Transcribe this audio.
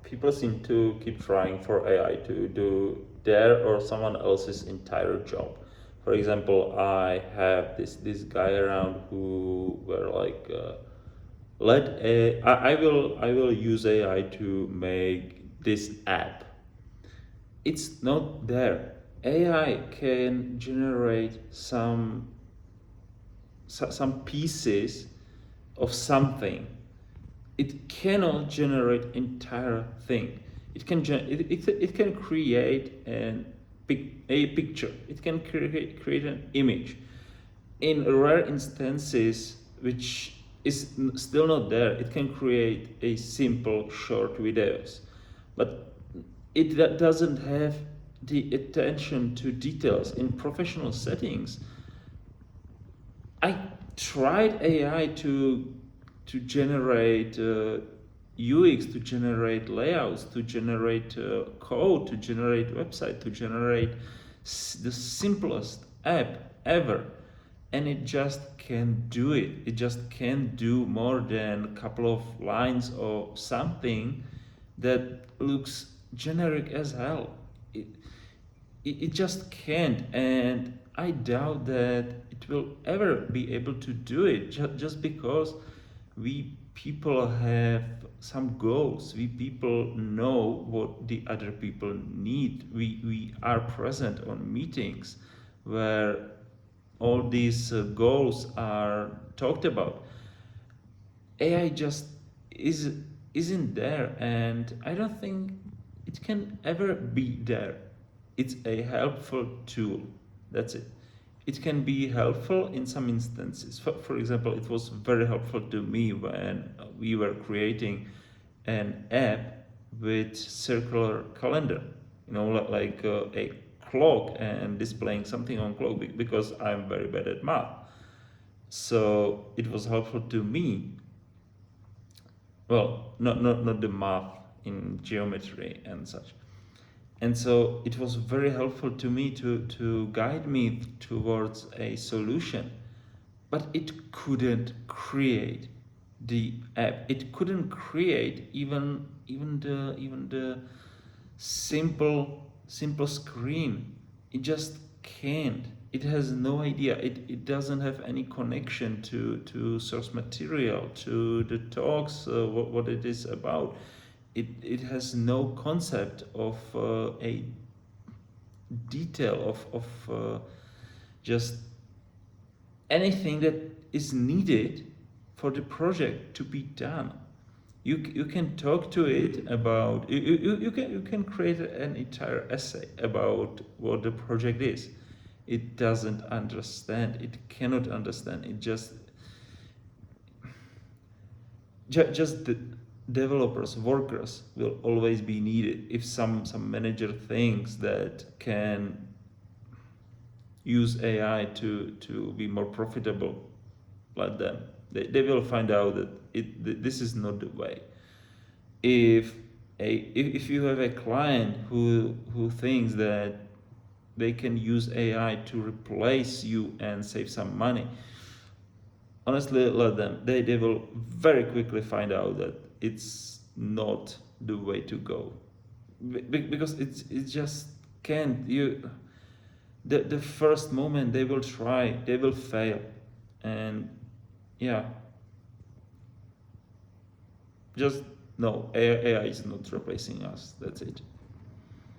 people seem to keep trying for AI to do their or someone else's entire job. For example, I have this guy around who were like, I will use AI to make this app. It's not there. AI can generate some pieces of something. It cannot generate entire thing. It can create a picture. It can create an image. In rare instances, which is still not there, it can create a simple short videos, but it doesn't have the attention to details in professional settings. I tried AI to generate UX, to generate layouts, to generate code, to generate website, to generate the simplest app ever, and it just can't do it. It just can't do more than a couple of lines or something that looks generic as hell. It just can't, and I doubt that it will ever be able to do it, just because we people have some goals. We people know what the other people need. We are present on meetings where all these goals are talked about. AI just is isn't there, and I don't think it can ever be there. It's a helpful tool. That's it. It can be helpful in some instances. For example, it was very helpful to me when we were creating an app with circular calendar, like a clock and displaying something on clock because I'm very bad at math. So it was helpful to me. Well, not the math in geometry and such. And so it was very helpful to me to guide me towards a solution, but it couldn't create the app. It couldn't create even the simple screen. It just can't. It has no idea. It doesn't have any connection to source material, to the talks, what it is about. It has no concept of a detail of just anything that is needed for the project to be done. You can talk to it about, you can create an entire essay about what the project is. It doesn't understand. It cannot understand. It just the developers, workers will always be needed. If some manager thinks that can use AI to be more profitable, let them. They will find out that this is not the way. If you have a client who thinks that they can use AI to replace you and save some money, honestly, let them. They will very quickly find out that it's not the way to go, because it just can't. The first moment they will try, they will fail, and yeah, just no. AI is not replacing us. That's it.